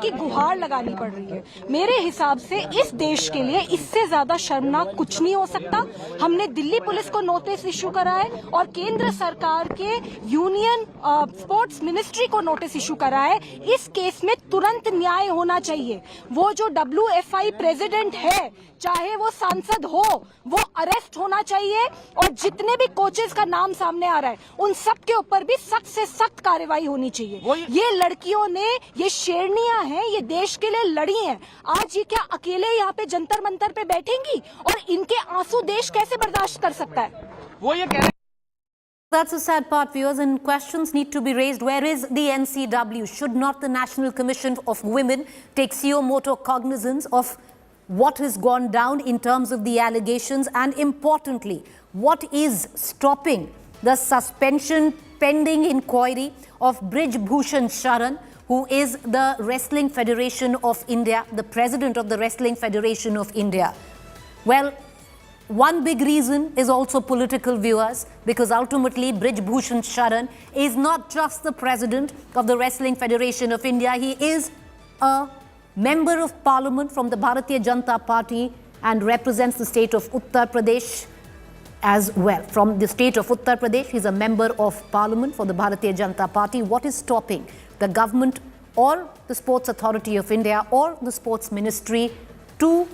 की गुहार लगानी पड़ रही है। मेरे हिसाब से इस देश के लिए इससे ज्यादा शर्मनाक कुछ नहीं हो सकता। हमने दिल्ली पुलिस को नोटिस इश्यू करा है और केंद्र सरकार के यूनियन स्पोर्ट्स मिनिस्ट्री को नोटिस इश्यू करा है। इस केस में तुरंत न्याय होना चाहिए। वो जो WFI प्रेसिडेंट है, चाहे वो सांसद हो, वो अरेस्ट होना चाहिए और जितने भी कोचेस का नाम सामने आ रहा है उन सब के ऊपर भी सख्त से सख्त कार्रवाई होनी चाहिए। ये लड़कियों ने, ये शेरनियां हैं, ये देश के लिए लड़ी हैं। आज ये क्या अकेले यहाँ पे जंतर मंतर पे बैठेंगी और इनके आंसू देश कैसे बर्दाश्त कर सकता है? वो ये कह रहे That's a sad part, viewers, and questions need to be raised. Where is the NCW? Should not the National Commission of Women take suo motu cognizance of what has gone down in terms of the allegations, and importantly, what is stopping the suspension pending inquiry of Brij Bhushan Sharan, who is the Wrestling Federation of India, the president of the Wrestling Federation of India? Well, one big reason is also political, viewers, because ultimately Brij Bhushan Sharan is not just the president of the Wrestling Federation of India, he is a member of parliament from the Bharatiya Janata Party and represents the state of Uttar Pradesh as well. From the state of Uttar Pradesh, he is a member of parliament for the Bharatiya Janata Party. What is stopping the government or the Sports Authority of India or the Sports Ministry to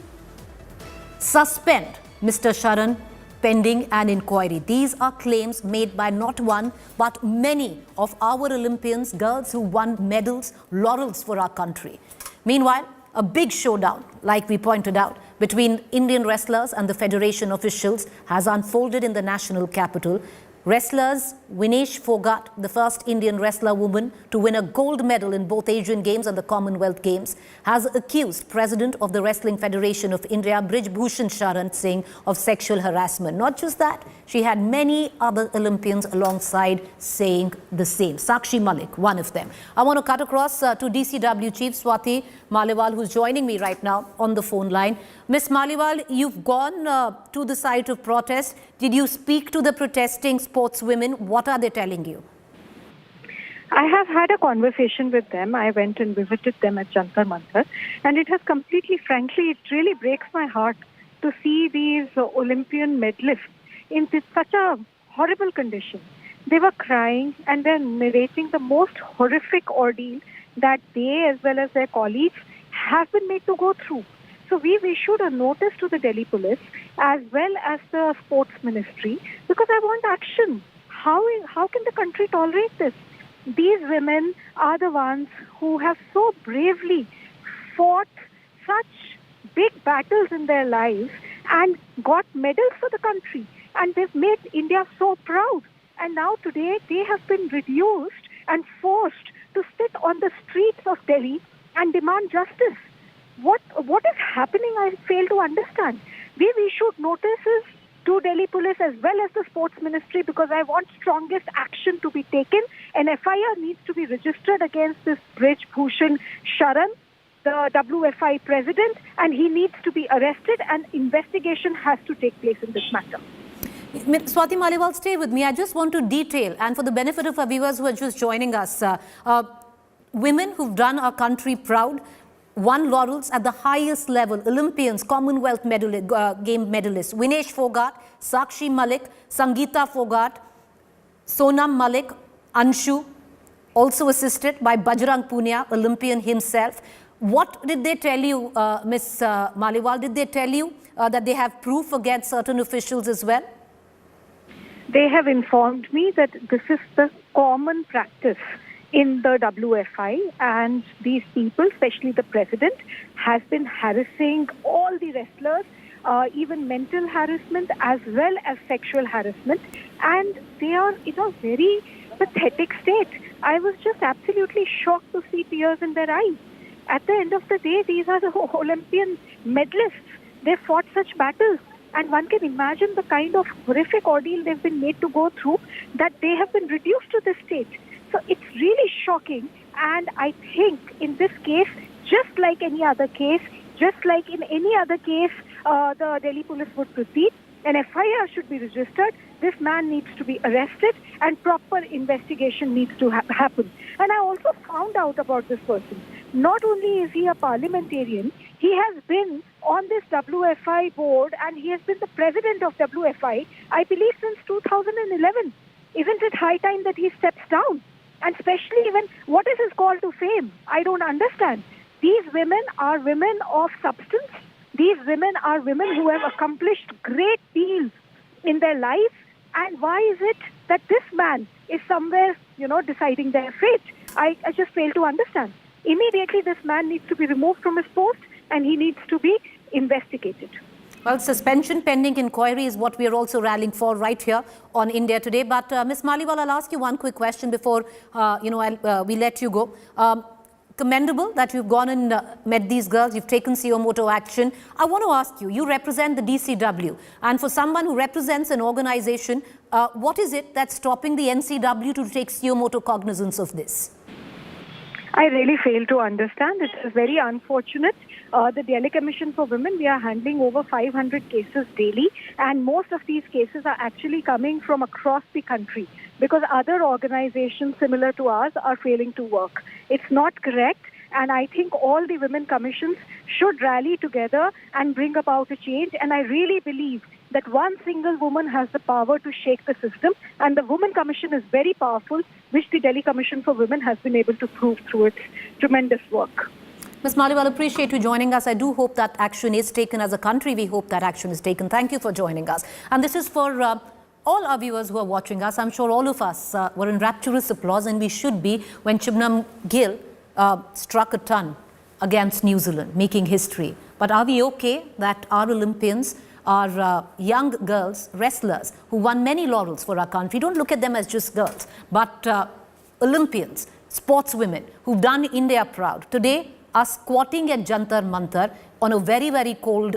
suspend Mr. Sharan pending an inquiry? These are claims made by not one but many of our Olympians, girls who won medals, laurels for our country. Meanwhile, a big showdown, like we pointed out, between Indian wrestlers and the federation officials has unfolded in the national capital. Wrestlers Vinesh Phogat, the first Indian wrestler woman to win a gold medal in both Asian Games and the Commonwealth Games, has accused President of the Wrestling Federation of India, Brij Bhushan Sharan Singh, of sexual harassment. Not just that, she had many other Olympians alongside saying the same. Sakshi Malik, one of them. I want to cut across to DCW Chief Swati Maliwal, who's joining me right now on the phone line. Ms. Maliwal, you've gone to the site of protest. Did you speak to the protesting sportswomen? What are they telling you? I have had a conversation with them. I went and visited them at Jantar Mantar, and it has completely, frankly, it really breaks my heart to see these Olympian medalists in such a horrible condition. They were crying and they're narrating the most horrific ordeal that they, as well as their colleagues, have been made to go through. So we've issued a notice to the Delhi police as well as the sports ministry because I want action. How can the country tolerate this? These women are the ones who have so bravely fought such big battles in their lives and got medals for the country. And they've made India so proud. And now today they have been reduced and forced to sit on the streets of Delhi and demand justice. What is happening, I fail to understand. We've issued notices to Delhi police as well as the sports ministry because I want strongest action to be taken. An FIR needs to be registered against this Brij Bhushan Sharan, the WFI president, and he needs to be arrested and investigation has to take place in this matter. Swati Maliwal, stay with me. I just want to detail, and for the benefit of our viewers who are just joining us, women who've done our country proud, won laurels at the highest level, Olympians, Commonwealth game medalists, Vinesh Phogat, Sakshi Malik, Sangeeta Phogat, Sonam Malik, Anshu, also assisted by Bajrang Punia, Olympian himself. What did they tell you, Ms. Maliwal? Did they tell you that they have proof against certain officials as well? They have informed me that this is the common practice in the WFI, and these people, especially the president, has been harassing all the wrestlers, even mental harassment as well as sexual harassment, and they are in a very pathetic state. I was just absolutely shocked to see tears in their eyes. At the end of the day, these are the Olympian medalists. They fought such battles, and one can imagine the kind of horrific ordeal they've been made to go through, that they have been reduced to this state. So it's really shocking, and I think in this case, just like any other case, just like in any other case, the Delhi police would proceed. An FIR should be registered. This man needs to be arrested, and proper investigation needs to happen. And I also found out about this person. not only is he a parliamentarian, he has been on this WFI board and he has been the president of WFI, I believe, since 2011. Isn't it high time that he steps down? And especially when, what is his call to fame? I don't understand. These women are women of substance. These women are women who have accomplished great deals in their lives. And why is it that this man is somewhere, deciding their fate? I just fail to understand. Immediately, this man needs to be removed from his post and he needs to be investigated. Well, suspension pending inquiry is what we are also rallying for right here on India Today. But Ms. Maliwal, I'll ask you one quick question before, we let you go. Commendable that you've gone and met these girls, you've taken suo moto action. I want to ask you, you represent the DCW, and for someone who represents an organization, what is it that's stopping the NCW to take suo moto cognizance of this? I really fail to understand. It is very unfortunate. The Delhi Commission for Women, we are handling over 500 cases daily, and most of these cases are actually coming from across the country because other organizations similar to ours are failing to work. It's not correct, and I think all the women commissions should rally together and bring about a change, and I really believe that one single woman has the power to shake the system, and the Women Commission is very powerful, which the Delhi Commission for Women has been able to prove through its tremendous work. Ms. Maliwal, appreciate you joining us. I do hope that action is taken as a country. We hope that action is taken. Thank you for joining us. And this is for all our viewers who are watching us. I'm sure all of us were in rapturous applause, and we should be, when Shubnam Gill struck a ton against New Zealand, making history. But are we okay that our Olympians are young girls, wrestlers, who won many laurels for our country? Don't look at them as just girls, but Olympians, sportswomen who've done India proud, today are squatting at Jantar Mantar on a very, very cold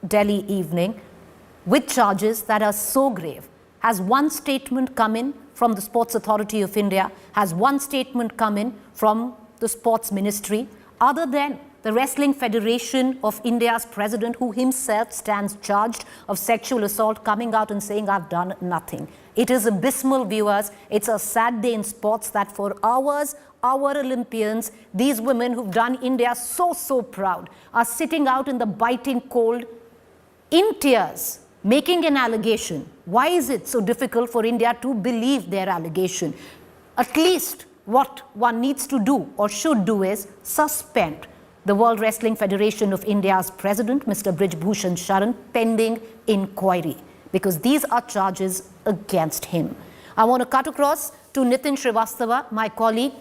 Delhi evening with charges that are so grave. Has one statement come in from the Sports Authority of India? Has one statement come in from the Sports Ministry? Other than the Wrestling Federation of India's president, who himself stands charged of sexual assault, coming out and saying, I've done nothing. It is abysmal, viewers. It's a sad day in sports that for hours, our Olympians, these women who've done India so proud, are sitting out in the biting cold in tears, making an allegation. Why is it so difficult for India to believe their allegation? At least what one needs to do or should do is suspend the World Wrestling Federation of India's president, Mr. Brij Bhushan Sharan, pending inquiry, because these are charges against him. I want to cut across to Nitin Srivastava, my colleague,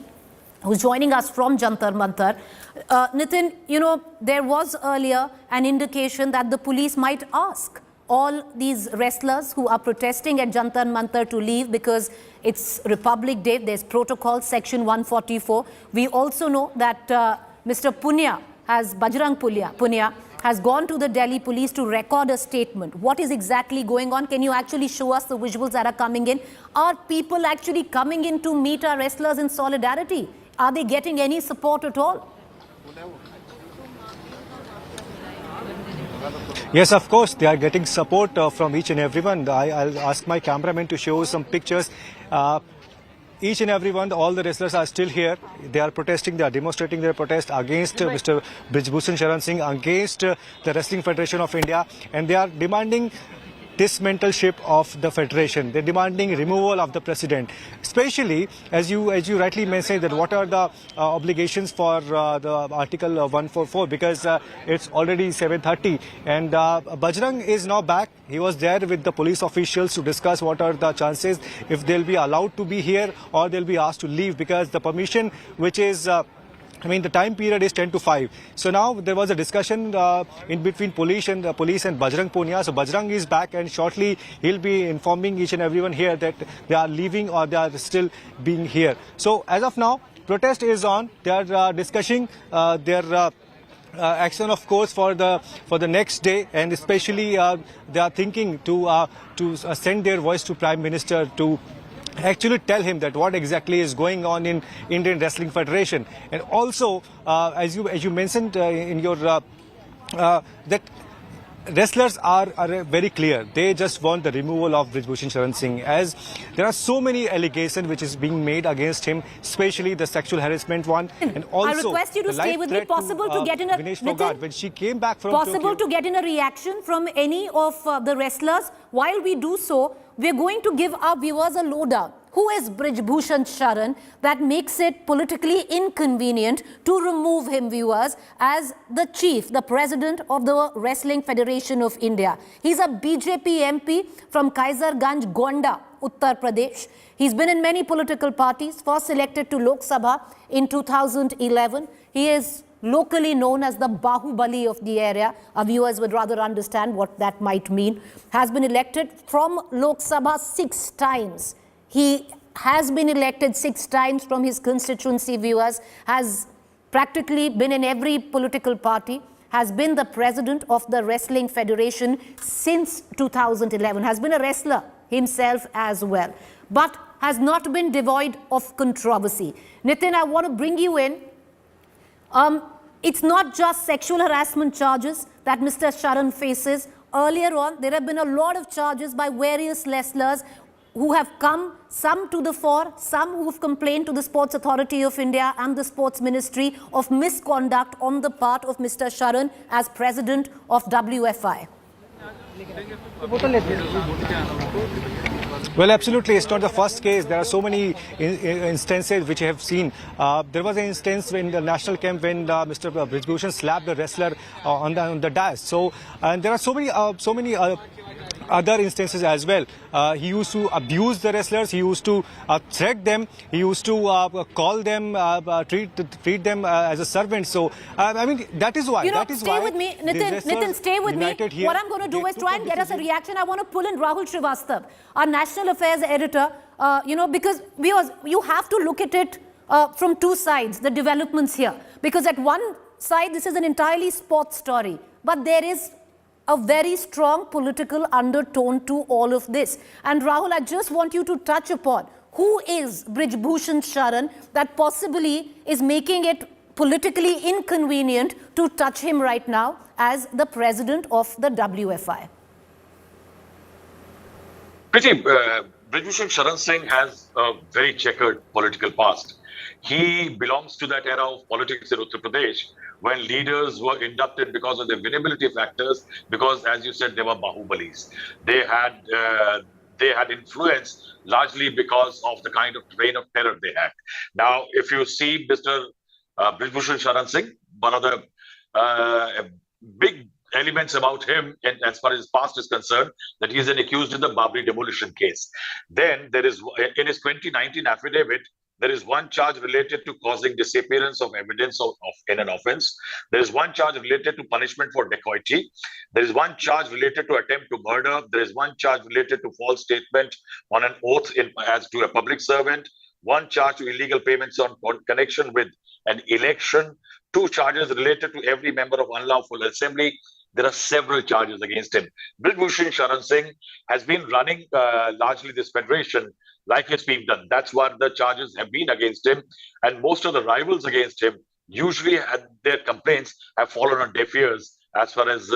who's joining us from Jantar Mantar. Nitin, there was earlier an indication that the police might ask all these wrestlers who are protesting at Jantar Mantar to leave because it's Republic Day. There's protocol, section 144. We also know that Mr. Bajrang Punia has gone to the Delhi police to record a statement. What is exactly going on? Can you actually show us the visuals that are coming in? Are people actually coming in to meet our wrestlers in solidarity? Are they getting any support at all? Yes, of course, they are getting support from each and everyone. I'll ask my cameraman to show some pictures. Each and everyone, all the wrestlers are still here. They are protesting, they are demonstrating their protest against Mr. Brij Bhushan Sharan Singh, against the Wrestling Federation of India, and they are demanding dismantleship of the federation. They're demanding removal of the president. Especially, as you rightly mentioned, that what are the obligations for the Article 144, because it's already 7:30, and Bajrang is now back. He was there with the police officials to discuss what are the chances if they'll be allowed to be here or they'll be asked to leave, because the permission, which is the time period is 10 to 5. So now there was a discussion in between police and Bajrang Punia. So Bajrang is back, and shortly he'll be informing each and everyone here that they are leaving or they are still being here. So as of now, protest is on. They are discussing their action, of course, for the next day, and especially they are thinking to send their voice to Prime Minister to actually tell him that what exactly is going on in Indian Wrestling Federation. And also, as you mentioned in your that wrestlers are very clear. They just want the removal of Brijbhushan Sharan Singh, as there are so many allegations which is being made against him, especially the sexual harassment one, and also I request you to the stay life with me. threat Possible to get in a Vinesh Nitin, Phogat when she came back from possible Tokyo. to get in a reaction from any of the wrestlers. While we do so, we're going to give our viewers a lowdown. Who is Brijbhushan Sharan that makes it politically inconvenient to remove him, viewers, as the chief, the president of the Wrestling Federation of India? He's a BJP MP from Kaizarganj, Gonda, Uttar Pradesh. He's been in many political parties, first elected to Lok Sabha in 2011. He is locally known as the Bahubali of the area. Our viewers would rather understand what that might mean. Has been elected from Lok Sabha 6 times. He has been elected 6 times from his constituency, viewers, has practically been in every political party, has been the president of the Wrestling Federation since 2011, has been a wrestler himself as well, but has not been devoid of controversy. Nitin, I want to bring you in. It's not just sexual harassment charges that Mr. Sharan faces. Earlier on, there have been a lot of charges by various wrestlers who have come, some to the fore, some who have complained to the Sports Authority of India and the Sports Ministry of misconduct on the part of Mr. Sharan as president of WFI. Well, absolutely. It's not the first case. There are so many instances which I have seen. There was an instance in the national camp when Mr. Brijbhushan slapped the wrestler on the dais. So, and there are so many other instances as well. He used to abuse the wrestlers. He used to threat them. He used to call them, treat them as a servant. So, I mean, that is why. That is stay why with me, Nitin, stay with me. Here, what I'm going to do is try and get us a reaction. I want to pull in Rahul Srivastava, our national affairs editor, because you have to look at it from 2 sides, the developments here. Because at one side, this is an entirely sports story, but there is a very strong political undertone to all of this. And Rahul, I just want you to touch upon who is Brijbhushan Sharan that possibly is making it politically inconvenient to touch him right now as the president of the WFI. Preeti, Brijbhushan Sharan Singh has a very checkered political past. He belongs to that era of politics in Uttar Pradesh when leaders were inducted because of their winnability factors, because, as you said, they were Bahubalis. They had influence largely because of the kind of reign of terror they had. Now, if you see Mr. Brijbhushan Sharan Singh, one of the big elements about him, and as far as his past is concerned, that he is an accused in the Babri demolition case. Then there is, in his 2019 affidavit, there is one charge related to causing disappearance of evidence in an offense. There is one charge related to punishment for dacoity. There is one charge related to attempt to murder. There is one charge related to false statement on an oath as to a public servant. One charge to illegal payments on connection with an election. 2 charges related to every member of unlawful assembly. There are several charges against him. Brijbhushan Sharan Singh has been running largely this federation like it's being done. That's what the charges have been against him. And most of the rivals against him usually their complaints have fallen on deaf ears as far as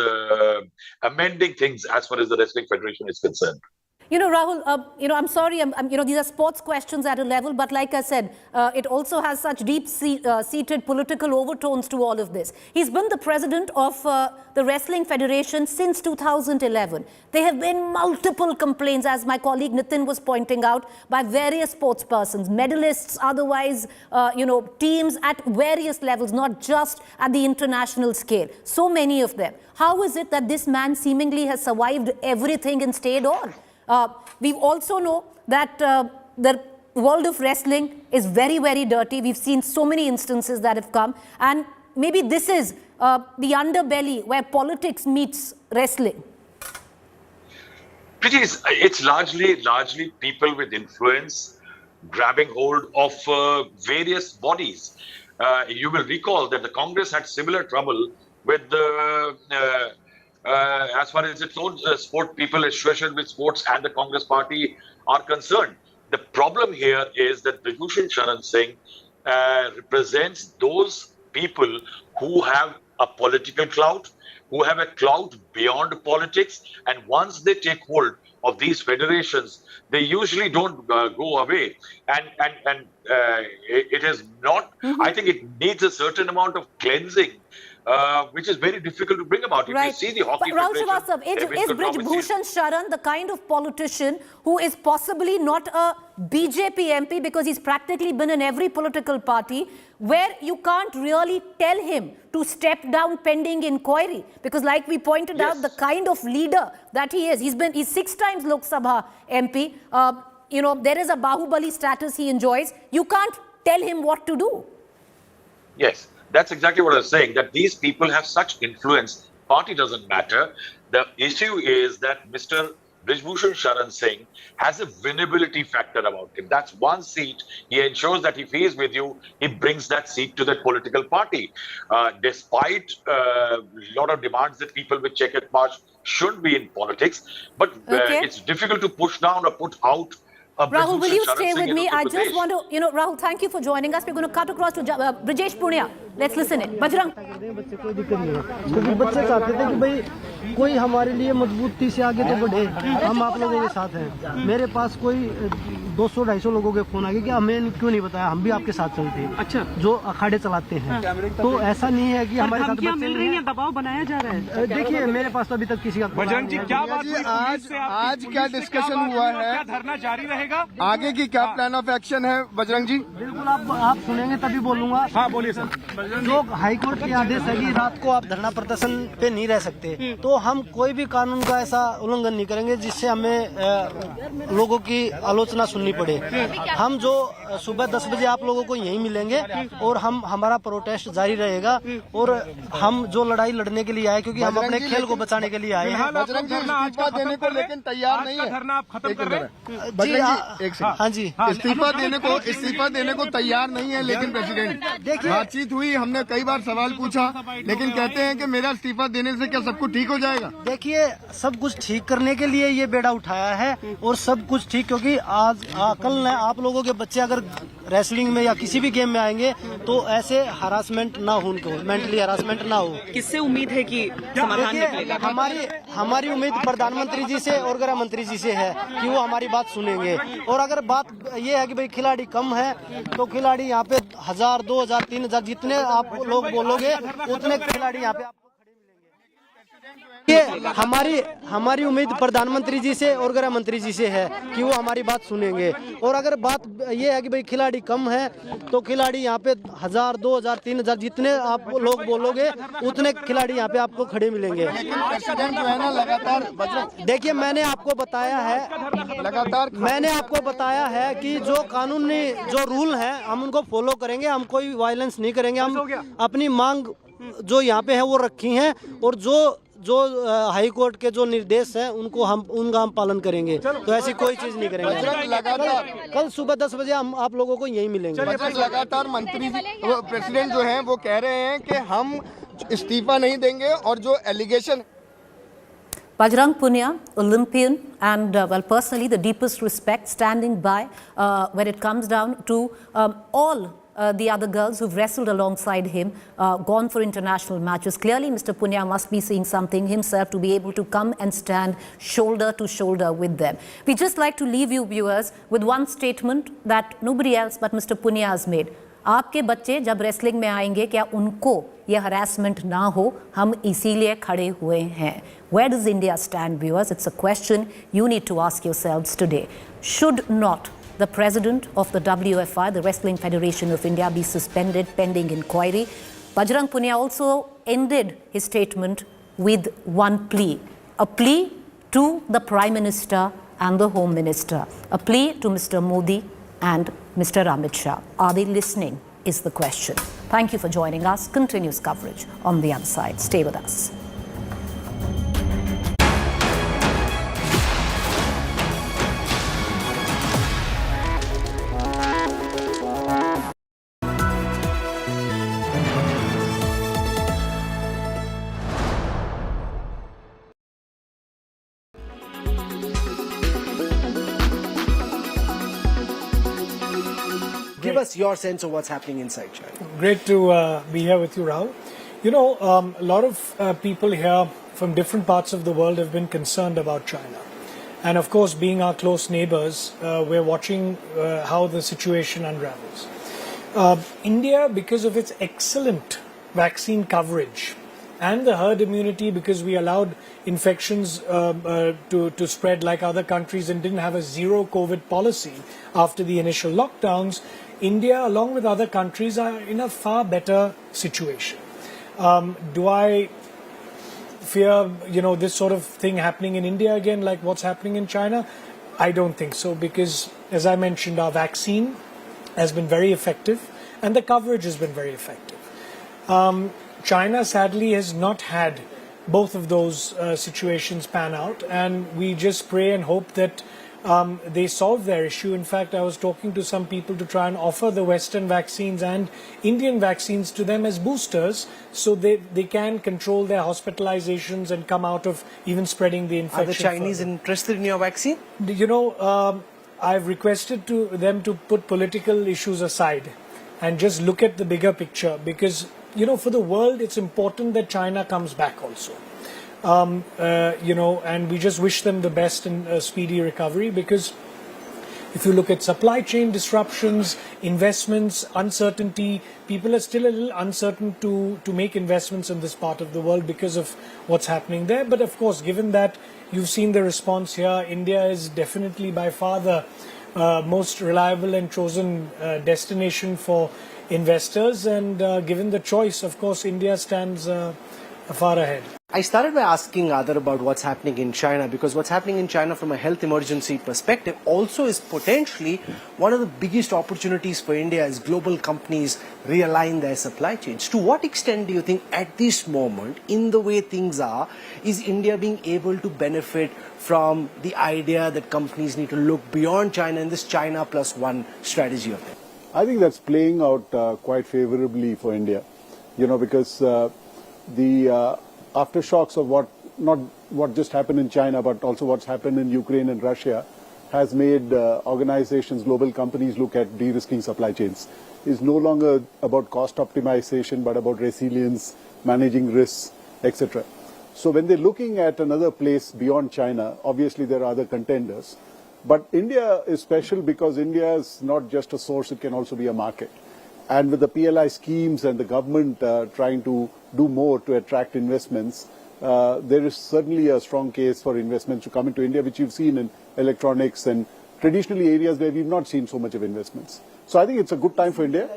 amending things as far as the Wrestling Federation is concerned. Rahul, I'm sorry, these are sports questions at a level, but like I said, it also has such deep-seated political overtones to all of this. He's been the president of the Wrestling Federation since 2011. There have been multiple complaints, as my colleague Nitin was pointing out, by various sports persons, medalists, otherwise, teams at various levels, not just at the international scale. So many of them. How is it that this man seemingly has survived everything and stayed on? We also know that the world of wrestling is very, very dirty. We've seen so many instances that have come. And maybe this is the underbelly where politics meets wrestling. It's largely people with influence grabbing hold of various bodies. You will recall that the Congress had similar trouble with the as far as its own sport people associated with sports and the Congress party are concerned. The problem here is that Brijbhushan Sharan Singh represents those people who have a political clout, who have a clout beyond politics, and once they take hold of these federations, they usually don't go away. And it is not. I think it needs a certain amount of cleansing, which is very difficult to bring about. If you see the hockey Rahul federation, Srivastava, is Brij Bhushan Sharan the kind of politician who is possibly not a BJP MP, because he's practically been in every political party, where you can't really tell him to step down pending inquiry? Because like we pointed out, the kind of leader that he is, he's 6 times Lok Sabha MP. You know, there is a Bahubali status he enjoys. You can't tell him what to do. Yes. That's exactly what I was saying, that these people have such influence. Party doesn't matter. The issue is that Mr. Brij Bhushan Sharan Singh has a winnability factor about him. That's one seat. He ensures that if he is with you, he brings that seat to that political party. Despite a lot of demands that people with checkered past should be in politics, but it's difficult to push down or put out. Rahul, will you stay with me? I just want to, Rahul, thank you for joining us. We're going to cut across to Vinesh Phogat. Let's listen in. Bajrang. बच्चे कोई दिक्कत नहीं है, क्योंकि बच्चे चाहते थे कि भाई कोई हमारे लिए मजबूती से आगे तो बढ़े, हम आप लोगों के साथ हैं। मेरे पास कोई 200-250 लोगों के फोन आ गए कि हमें क्यों नहीं बताया, हम भी आपके साथ चलते हैं। अच्छा, जो अखाड़े चलाते हैं, तो ऐसा नहीं है कि हमारे साथ बच्चे मिल रही है, दबाव बनाया जा रहा है। देखिए, मेरे पास तो अभी तक किसी का। बजरंग जी, क्या बात हुई? आज क्या डिस्कशन हुआ है? धरना जारी रहेगा? आगे की क्या प्लान ऑफ एक्शन है बजरंग जी? बिल्कुल, आप सुनेंगे तभी बोलूंगा। हाँ, बोलिए सर। जो हाईकोर्ट के आदेश है कि रात को आप धरना प्रदर्शन पे नहीं रह सकते, तो हम कोई भी कानून का ऐसा उल्लंघन नहीं करेंगे जिससे हमें लोगों की आलोचना सुननी पड़े। हम जो सुबह 10 बजे आप लोगों को यहीं मिलेंगे और हमारा प्रोटेस्ट जारी रहेगा, और हम जो लड़ाई लड़ने के लिए आए, क्योंकि हम अपने खेल को बचाने के लिए आए हैं। बजरंग जी, इस्तीफा देने को लेकिन तैयार नहीं है। धरना आप खत्म कर रहे हैं? हाँ जी, इस्तीफा देने को तैयार नहीं है, लेकिन प्रेसिडेंट देखिए, बातचीत हुई, हमने कई बार सवाल पूछा, लेकिन कहते हैं कि मेरा इस्तीफा देने से क्या सब कुछ ठीक हो जाएगा? देखिए, सब कुछ ठीक करने के लिए ये बेड़ा उठाया है, और सब कुछ ठीक, क्योंकि आज कल आप लोगों के बच्चे अगर रेसलिंग में या किसी भी गेम में आएंगे तो ऐसे हरासमेंट ना हो, उनको मेंटली हरासमेंट ना हो। किससे उम्मीद है कि समाधान निकलेगा? हमारी उम्मीद प्रधानमंत्री जी से और गृह मंत्री जी से है कि वो हमारी बात सुनेंगे। और अगर बात ये है कि भाई खिलाड़ी कम है, तो खिलाड़ी यहाँ पे 1000, 2000, 3000 जितने आप लोग बोलोगे उतने खिलाड़ी यहाँ पे आपको खड़े मिलेंगे। ये हमारी उम्मीद प्रधानमंत्री जी से और गृह मंत्री जी से है कि वो हमारी बात सुनेंगे। और अगर बात ये है कि भाई खिलाड़ी कम है, तो खिलाड़ी यहाँ पे 1000, 2000, 3000 जितने आप लोग बोलोगे उतने खिलाड़ी यहाँ पे आपको खड़े मिलेंगे। प्रेसिडेंट जो है ना लगातार, देखिए, मैंने आपको बताया है कि जो कानूनी जो रूल हैं हम उनको फॉलो करेंगे, हम कोई वायलेंस नहीं करेंगे। हम अपनी मांग जो यहाँ पे है वो रखी हैं, और जो हाई कोर्ट के जो निर्देश हैं उनका हम पालन करेंगे, तो ऐसी कोई चीज नहीं करेंगे। कल सुबह 10 बजे हम आप लोगों को यहीं मिलेंगे। लगातार मंत्री प्रेसिडेंट जो हैं वो कह रहे हैं कि हम इस्तीफा नहीं देंगे, और जो allegation Bajrang Punia, Olympian, and well, personally, the deepest respect, standing by when it comes down to all the other girls who've wrestled alongside him, gone for international matches. Clearly, Mr. Punia must be seeing something himself to be able to come and stand shoulder to shoulder with them. We just like to leave you viewers with one statement that nobody else but Mr. Punia has made. आपके बच्चे जब wrestling में आएंगे, क्या उनको ये harassment ना हो, हम इसीलिए खड़े हुए हैं। Where does India stand, viewers? It's a question you need to ask yourselves today. Should not the president of the WFI, the Wrestling Federation of India, be suspended pending inquiry? Bajrang Punia also ended his statement with one plea. A plea to the Prime Minister and the Home Minister. A plea to Mr. Modi and Mr. Amit Shah. Are they listening is the question. Thank you for joining us. Continuous coverage on the other side. Stay with us. Give us your sense of what's happening inside China. Great to be here with you, Rahul. A lot of people here from different parts of the world have been concerned about China. And of course, being our close neighbors, we're watching how the situation unravels. India, because of its excellent vaccine coverage and the herd immunity, because we allowed infections to spread like other countries and didn't have a zero COVID policy after the initial lockdowns, India, along with other countries, are in a far better situation. Do I fear, this sort of thing happening in India again, like what's happening in China? I don't think so, because, as I mentioned, our vaccine has been very effective and the coverage has been very effective. China, sadly, has not had both of those situations pan out, and we just pray and hope that they solve their issue. In fact, I was talking to some people to try and offer the Western vaccines and Indian vaccines to them as boosters, so they can control their hospitalizations and come out of even spreading the infection. Are the Chinese interested in your vaccine? I've requested them to put political issues aside and just look at the bigger picture, because, for the world, it's important that China comes back also. And we just wish them the best in a speedy recovery, because if you look at supply chain disruptions, investments, uncertainty, people are still a little uncertain to make investments in this part of the world because of what's happening there. But of course, given that you've seen the response here, India is definitely by far the most reliable and chosen destination for investors. And given the choice, of course, India stands far ahead. I started by asking Adar about what's happening in China, because what's happening in China from a health emergency perspective also is potentially one of the biggest opportunities for India as global companies realign their supply chains. To what extent do you think at this moment, in the way things are, is India being able to benefit from the idea that companies need to look beyond China in this China plus one strategy of theirs? I think that's playing out quite favorably for India, because the aftershocks of what just happened in China, but also what's happened in Ukraine and Russia, has made organizations, global companies look at de-risking supply chains. It's no longer about cost optimization, but about resilience, managing risks, etc. So when they're looking at another place beyond China, obviously there are other contenders. But India is special because India is not just a source, it can also be a market. And with the PLI schemes and the government trying to do more to attract investments, there is certainly a strong case for investments to come into India, which you've seen in electronics and traditionally areas where we've not seen so much of investments. So I think it's a good time for India.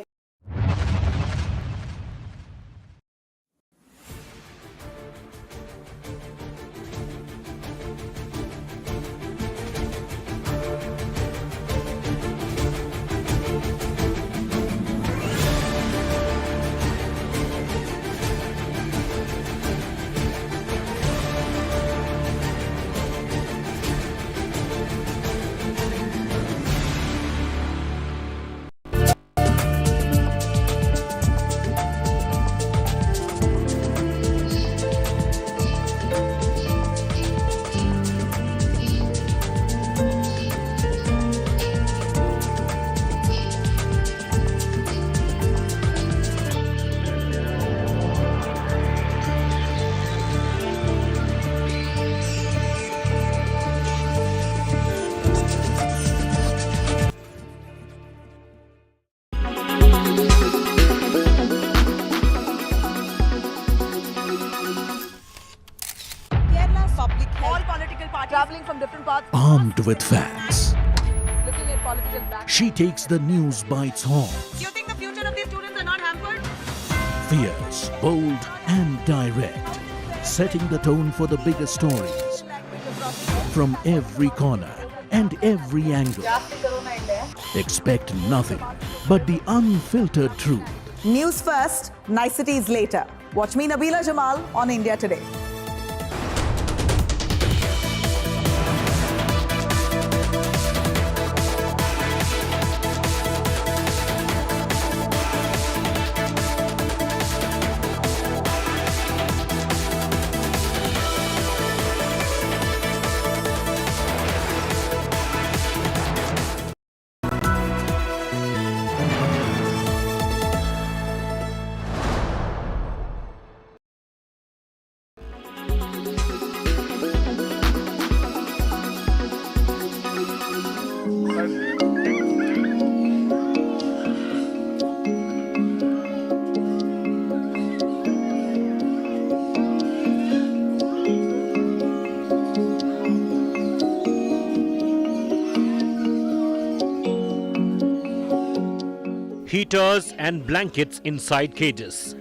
Armed with facts, she takes the news by its horns. Do you think the future of these students are not hampered? Fierce, bold and direct, setting the tone for the biggest stories from every corner and every angle. Expect nothing but the unfiltered truth. News first, niceties later. Watch me, Nabila Jamal, on India Today. heaters and blankets inside cages.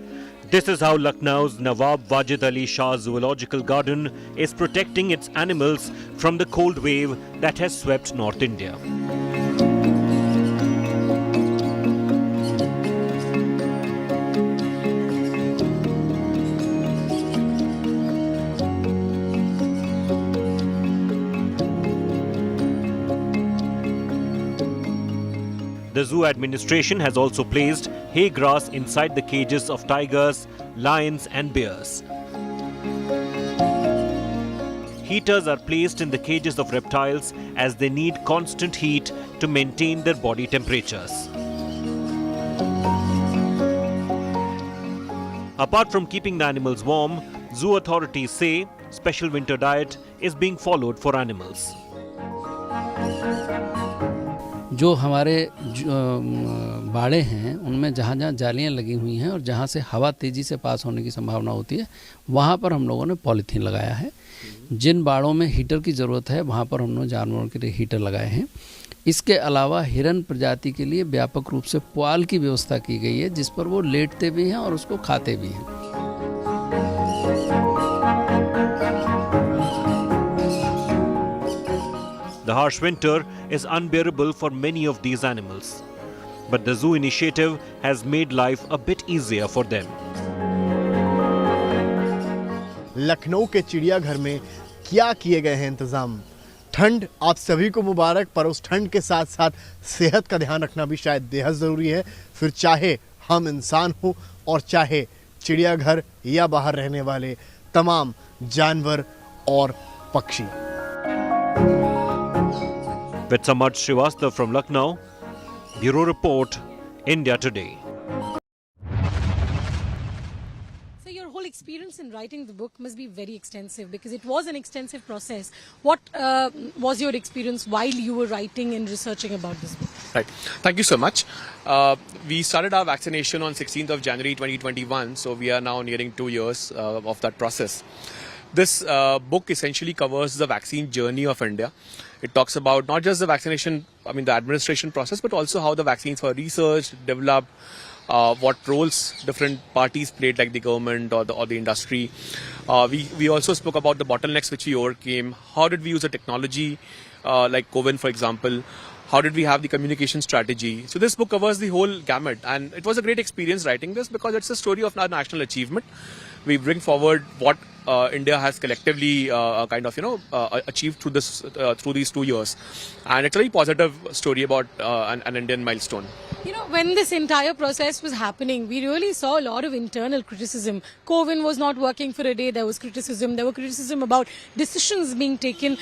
This is how Lucknow's Nawab Wajid Ali Shah Zoological Garden is protecting its animals from the cold wave that has swept North India. The zoo administration has also placed hay grass inside the cages of tigers, lions and bears. Heaters are placed in the cages of reptiles as they need constant heat to maintain their body temperatures. Apart from keeping the animals warm, zoo authorities say special winter diet is being followed for animals. जो हमारे बाड़े हैं उनमें जहाँ जहाँ जालियाँ लगी हुई हैं और जहाँ से हवा तेज़ी से पास होने की संभावना होती है वहाँ पर हम लोगों ने पॉलीथीन लगाया है। जिन बाड़ों में हीटर की ज़रूरत है वहाँ पर हम लोग जानवरों के लिए हीटर लगाए हैं। इसके अलावा हिरन प्रजाति के लिए व्यापक रूप से पुआल की व्यवस्था की गई है जिस पर वो लेटते भी हैं और उसको खाते भी हैं। The harsh winter is unbearable for many of these animals, but the zoo initiative has made life a bit easier for them. Lucknow के चिड़ियाघर में क्या किए गए हैं इंतजाम। ठंड आप सभी को मुबारक, पर उस ठंड के साथ साथ सेहत का ध्यान रखना भी शायद बेहद ज़रूरी है, फिर चाहे हम इंसान हो और चाहे चिड़ियाघर या बाहर रहने वाले तमाम जानवर और पक्षी। With Samad Srivastava from Lucknow, Bureau Report, India Today. So your whole experience in writing the book must be very extensive because it was an extensive process. What was your experience while you were writing and researching about this book? Right. Thank you so much. We started our vaccination on 16th of January 2021, so we are now nearing 2 years of that process. This book essentially covers the vaccine journey of India. It talks about not just the vaccination, the administration process, but also how the vaccines were researched, developed, what roles different parties played, like the government or the industry. We also spoke about the bottlenecks which we overcame. How did we use the technology, like COVID, for example? How did we have the communication strategy? So this book covers the whole gamut, and it was a great experience writing this because it's a story of our national achievement. We bring forward what India has collectively achieved through these 2 years, and it's a very positive story about an Indian milestone. You know, when this entire process was happening, we really saw a lot of internal criticism. COVID was not working for a day. There was criticism. There were criticism about decisions being taken.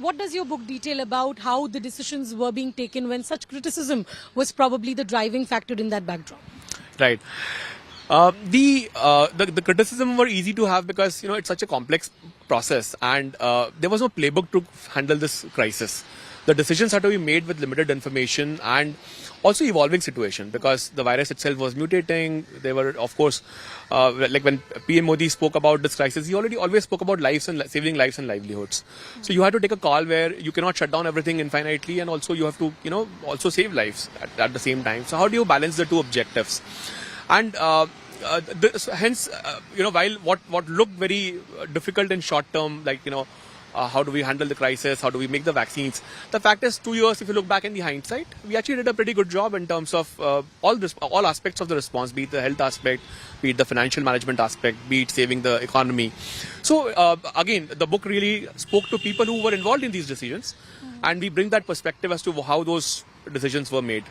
What does your book detail about how the decisions were being taken when such criticism was probably the driving factor in that backdrop? Right. The criticism were easy to have because it's such a complex process, and there was no playbook to handle this crisis. The decisions had to be made with limited information and also evolving situation because the virus itself was mutating. There were, of course, like when PM Modi spoke about this crisis, he always spoke about lives and saving lives and livelihoods. So you had to take a call where you cannot shut down everything infinitely, and also you have to also save lives at the same time. So how do you balance the two objectives? And hence, while what looked very difficult in short term, like how do we handle the crisis, how do we make the vaccines, the fact is 2 years, if you look back in the hindsight, we actually did a pretty good job in terms of all aspects of the response, be it the health aspect, be it the financial management aspect, be it saving the economy. So again, the book really spoke to people who were involved in these decisions, and we bring that perspective as to how those decisions were made.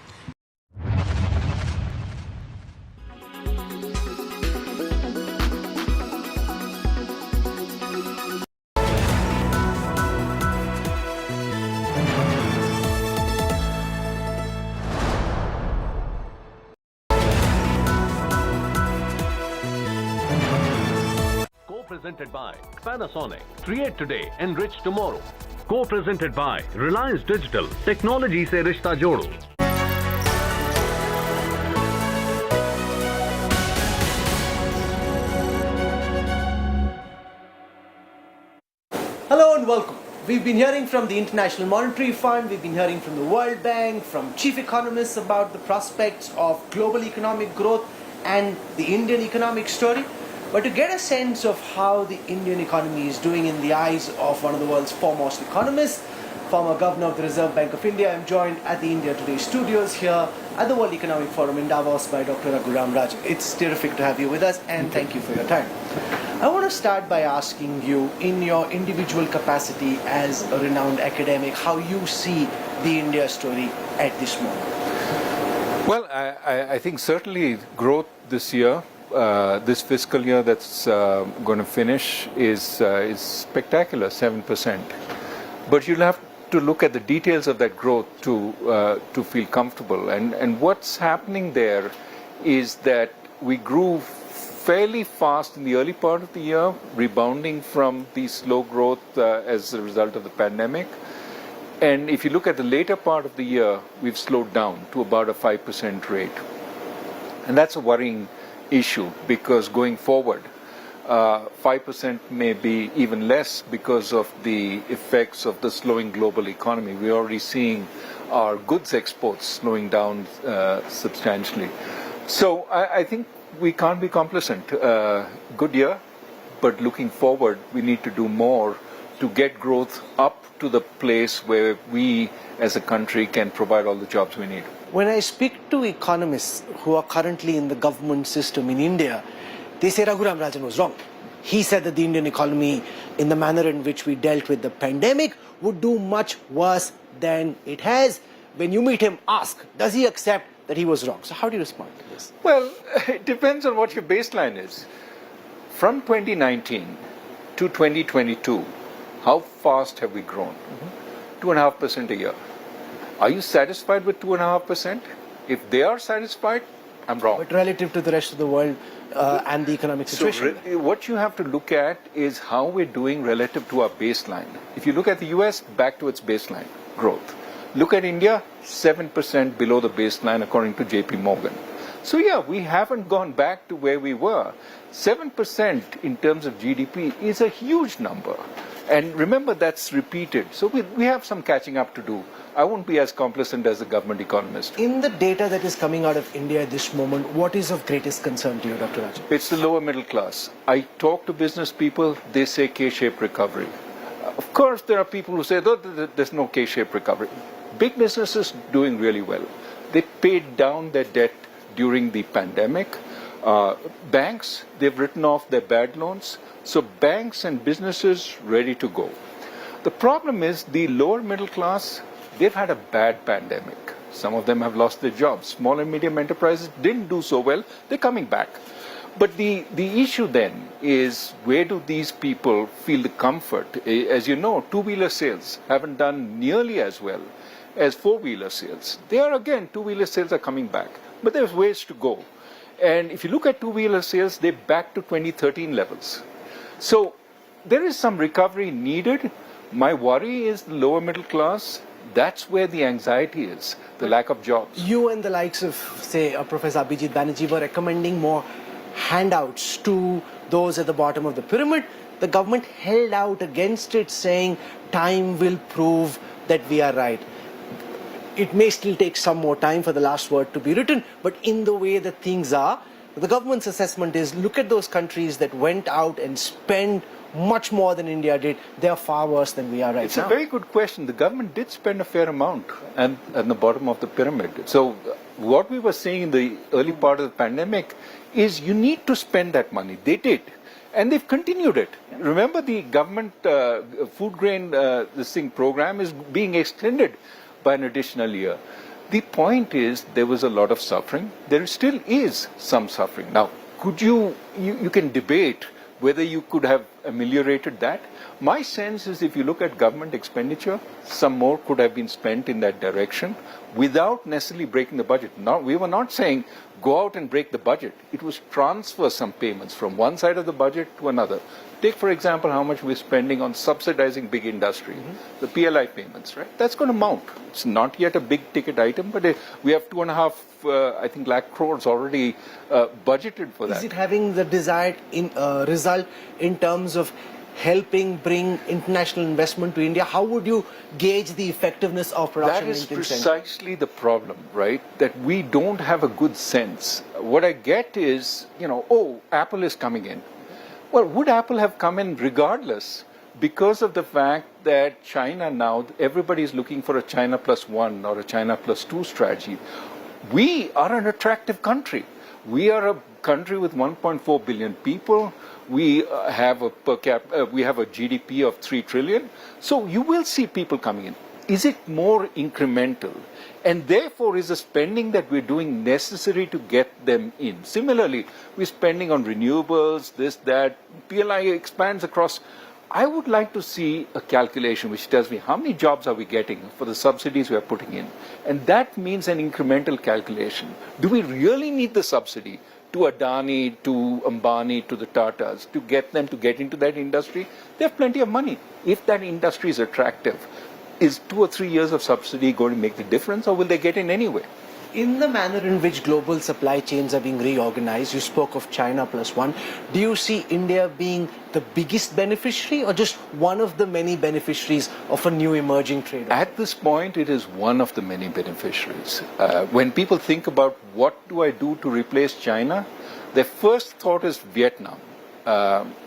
Co-presented by Panasonic. Create today, enrich tomorrow. Co-presented by Reliance Digital. Technology से रिश्ता जोड़ो. Hello and welcome. We've been hearing from the International Monetary Fund, we've been hearing from the World Bank, from chief economists about the prospects of global economic growth and the Indian economic story. But to get a sense of how the Indian economy is doing in the eyes of one of the world's foremost economists, former Governor of the Reserve Bank of India, I'm joined at the India Today studios here at the World Economic Forum in Davos by Dr. Raghuram Rajan. It's terrific to have you with us, and thank you for your time. I want to start by asking you, in your individual capacity as a renowned academic, how you see the India story at this moment. Well, I think certainly growth this year, this fiscal year that's going to finish is spectacular, 7%. But you'll have to look at the details of that growth to feel comfortable. And what's happening there is that we grew fairly fast in the early part of the year, rebounding from the slow growth as a result of the pandemic. And if you look at the later part of the year, we've slowed down to about a 5% rate. And that's a worrying issue because going forward, 5% may be even less because of the effects of the slowing global economy. We're already seeing our goods exports slowing down substantially. So I think we can't be complacent. Good year, but looking forward, we need to do more to get growth up to the place where we as a country can provide all the jobs we need. When I speak to economists who are currently in the government system in India, they say Raghuram Rajan was wrong. He said that the Indian economy, in the manner in which we dealt with the pandemic, would do much worse than it has. When you meet him, ask, does he accept that he was wrong? So how do you respond to this? Well, it depends on what your baseline is. From 2019 to 2022, how fast have we grown? 2.5% a year. Are you satisfied with 2.5%? If they are satisfied, I'm wrong. But relative to the rest of the world and the economic situation? So what you have to look at is how we're doing relative to our baseline. If you look at the US, back to its baseline growth. Look at India, 7% below the baseline according to JP Morgan. So yeah, we haven't gone back to where we were. 7% in terms of GDP is a huge number. And remember, that's repeated. So we have some catching up to do. I won't be as complacent as a government economist. In the data that is coming out of India at this moment, what is of greatest concern to you, Dr. Rajan? It's the lower middle class. I talk to business people, they say K-shaped recovery. Of course, there are people who say, there's no K-shaped recovery. Big businesses doing really well. They paid down their debt during the pandemic. Banks, they've written off their bad loans. So banks and businesses ready to go. The problem is the lower middle class, they've had a bad pandemic. Some of them have lost their jobs. Small and medium enterprises didn't do so well. They're coming back. But the issue then is, where do these people feel the comfort? As you know, two-wheeler sales haven't done nearly as well as four-wheeler sales. Two-wheeler sales are coming back. But there's ways to go. And if you look at two-wheeler sales, they're back to 2013 levels. So there is some recovery needed. My worry is the lower middle class. That's where the anxiety is, the lack of jobs. You and the likes of, say, Professor Abhijit Banerjee were recommending more handouts to those at the bottom of the pyramid. The government held out against it, saying time will prove that we are right. It may still take some more time for the last word to be written, but in the way that things are, the government's assessment is, look at those countries that went out and spent much more than India did. They are far worse than we are right now. It's a very good question. The government did spend a fair amount at the bottom of the pyramid. So what we were saying in the early part of the pandemic is you need to spend that money. They did. And they've continued it. Remember, the government food grain program is being extended by an additional year. The point is, there was a lot of suffering. There still is some suffering. Now, could you can debate whether you could have ameliorated that. My sense is, if you look at government expenditure, some more could have been spent in that direction without necessarily breaking the budget. Now, we were not saying go out and break the budget. It was transfer some payments from one side of the budget to another. Take, for example, how much we're spending on subsidizing big industry, the PLI payments, right? That's going to mount. It's not yet a big ticket item, but we have 2.5 lakh crores already budgeted for that. Is it having the desired result in terms of helping bring international investment to India? How would you gauge the effectiveness of production? That is precisely the problem, right? That we don't have a good sense. What I get is, oh, Apple is coming in. Well, would Apple have come in regardless? Because of the fact that China now, everybody is looking for a China +1 or a China +2 strategy. We are an attractive country. We are a country with 1.4 billion people. We have a GDP of 3 trillion. So you will see people coming in. Is it more incremental? And therefore, is the spending that we're doing necessary to get them in? Similarly, we're spending on renewables, this, that. PLI expands across. I would like to see a calculation which tells me how many jobs are we getting for the subsidies we are putting in. And that means an incremental calculation. Do we really need the subsidy to Adani, to Ambani, to the Tatas, to get them to get into that industry? They have plenty of money. If that industry is attractive, is 2 or 3 years of subsidy going to make the difference, or will they get in anyway? In the manner in which global supply chains are being reorganized, you spoke of China +1. Do you see India being the biggest beneficiary or just one of the many beneficiaries of a new emerging trade? At this point, it is one of the many beneficiaries. When people think about what do I do to replace China, their first thought is Vietnam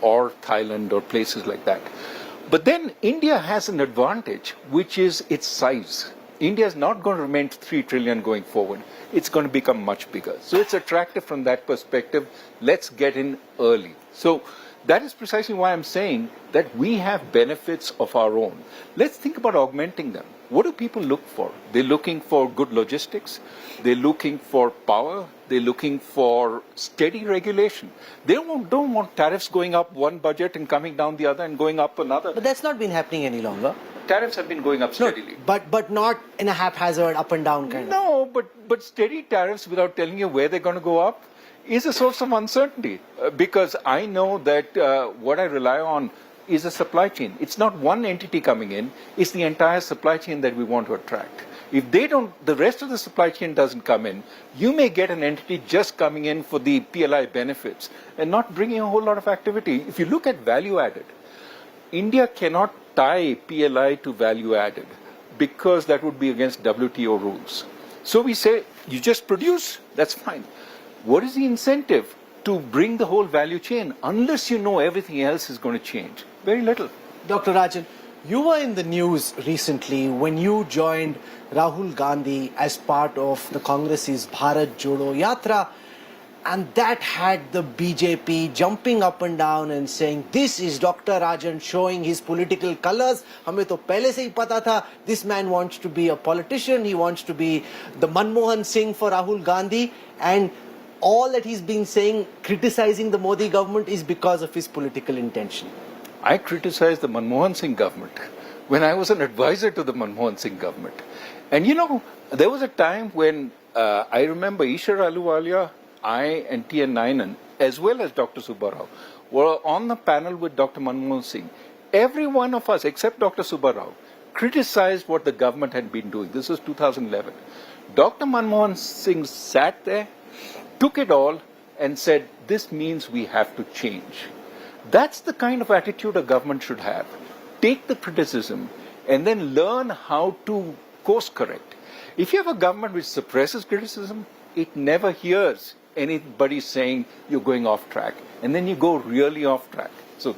or Thailand or places like that. But then India has an advantage, which is its size. India is not going to remain 3 trillion going forward. It's going to become much bigger. So it's attractive from that perspective. Let's get in early. So that is precisely why I'm saying that we have benefits of our own. Let's think about augmenting them. What do people look for? They're looking for good logistics. They're looking for power. They're looking for steady regulation. They don't want tariffs going up one budget and coming down the other and going up another. But that's not been happening any longer. Tariffs have been going up steadily. No, but not in a haphazard up and down kind of. No, but steady tariffs without telling you where they're going to go up is a source of uncertainty. Because I know that what I rely on is a supply chain. It's not one entity coming in, it's the entire supply chain that we want to attract. If they don't, the rest of the supply chain doesn't come in, you may get an entity just coming in for the PLI benefits and not bringing a whole lot of activity. If you look at value added, India cannot tie PLI to value added because that would be against WTO rules. So we say, you just produce, that's fine. What is the incentive to bring the whole value chain unless you know everything else is going to change? Very little. Dr. Rajan, you were in the news recently when you joined Rahul Gandhi as part of the Congress's Bharat Jodo Yatra, and that had the BJP jumping up and down and saying, this is Dr. Rajan showing his political colors. Hame to pehle se hi pata tha, this man wants to be a politician, he wants to be the Manmohan Singh for Rahul Gandhi, and all that he's been saying, criticizing the Modi government, is because of his political intention. I criticized the Manmohan Singh government when I was an advisor to the Manmohan Singh government. And there was a time when I remember Ishwar Ahluwalia, I and T.N. Nayanan, as well as Dr. Subbarao, were on the panel with Dr. Manmohan Singh. Every one of us, except Dr. Subbarao, criticized what the government had been doing. This was 2011. Dr. Manmohan Singh sat there, took it all, and said, this means we have to change. That's the kind of attitude a government should have. Take the criticism and then learn how to course correct. If you have a government which suppresses criticism, it never hears anybody saying you're going off track. And then you go really off track.